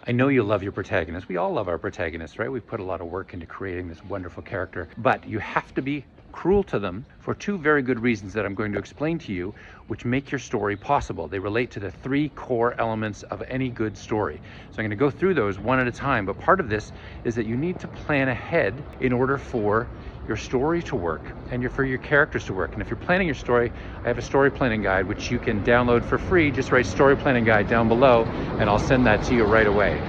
I know you love your protagonist. We all love our protagonists, right? We've put a lot of work into creating this wonderful character, but you have to be cruel to them for two very good reasons that I'm going to explain to you, which make your story possible. They relate to the three core elements of any good story. So I'm going to go through those one at a time, but part of this is that you need to plan ahead in order for your story to work and for your characters to work. And if you're planning your story, I have a story planning guide which you can download for free. Just write story planning guide down below and I'll send that to you right away.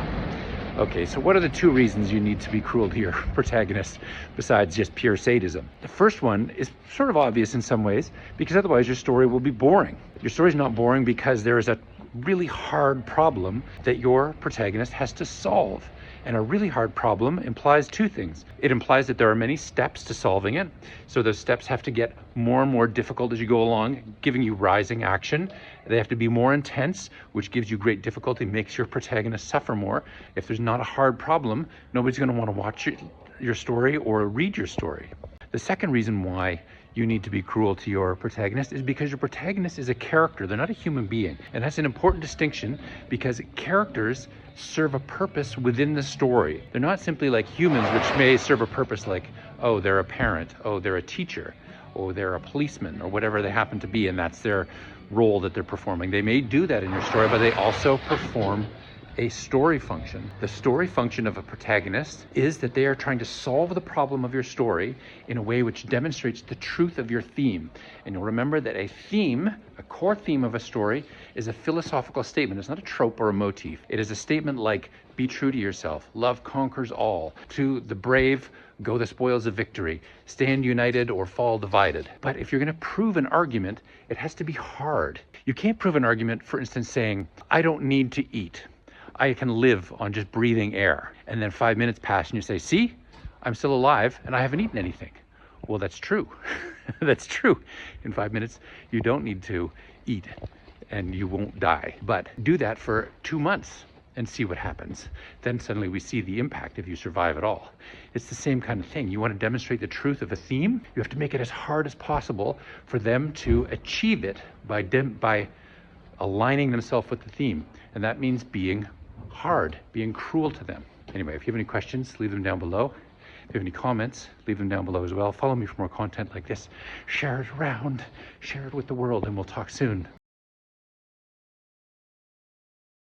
Okay, so what are the two reasons you need to be cruel to your protagonist besides just pure sadism? The first one is sort of obvious in some ways, because otherwise your story will be boring. Your story's not boring because there is a really hard problem that your protagonist has to solve. And a really hard problem implies two things. It implies that there are many steps to solving it. So those steps have to get more and more difficult as you go along, giving you rising action. They have to be more intense, which gives you great difficulty, makes your protagonist suffer more. If there's not a hard problem, nobody's going to want to watch your story or read your story. The second reason why you need to be cruel to your protagonist is because your protagonist is a character. They're not a human being. And that's an important distinction because characters serve a purpose within the story. They're not simply like humans, which may serve a purpose like, oh, they're a parent, oh, they're a teacher, or they're a policeman, or whatever they happen to be, and that's their role that they're performing. They may do that in your story, but they also perform a story function. The story function of a protagonist is that they are trying to solve the problem of your story in a way which demonstrates the truth of your theme. And you'll remember that a theme, a core theme of a story, is a philosophical statement. It's not a trope or a motif. It is a statement like, be true to yourself, love conquers all, to the brave, go the spoils of victory, stand united or fall divided. But if you're going to prove an argument, it has to be hard. You can't prove an argument, for instance, saying, I don't need to eat. I can live on just breathing air. And then 5 minutes pass and you say, see, I'm still alive and I haven't eaten anything. Well, that's true. That's true. In 5 minutes, you don't need to eat and you won't die. But do that for 2 months and see what happens. Then suddenly we see the impact if you survive at all. It's the same kind of thing. You want to demonstrate the truth of a theme, you have to make it as hard as possible for them to achieve it by aligning themselves with the theme. And that means being hard, being cruel to them. Anyway, if you have any questions, leave them down below. If you have any comments, leave them down below as well. Follow me for more content like this. Share it around, share it with the world, and we'll talk soon.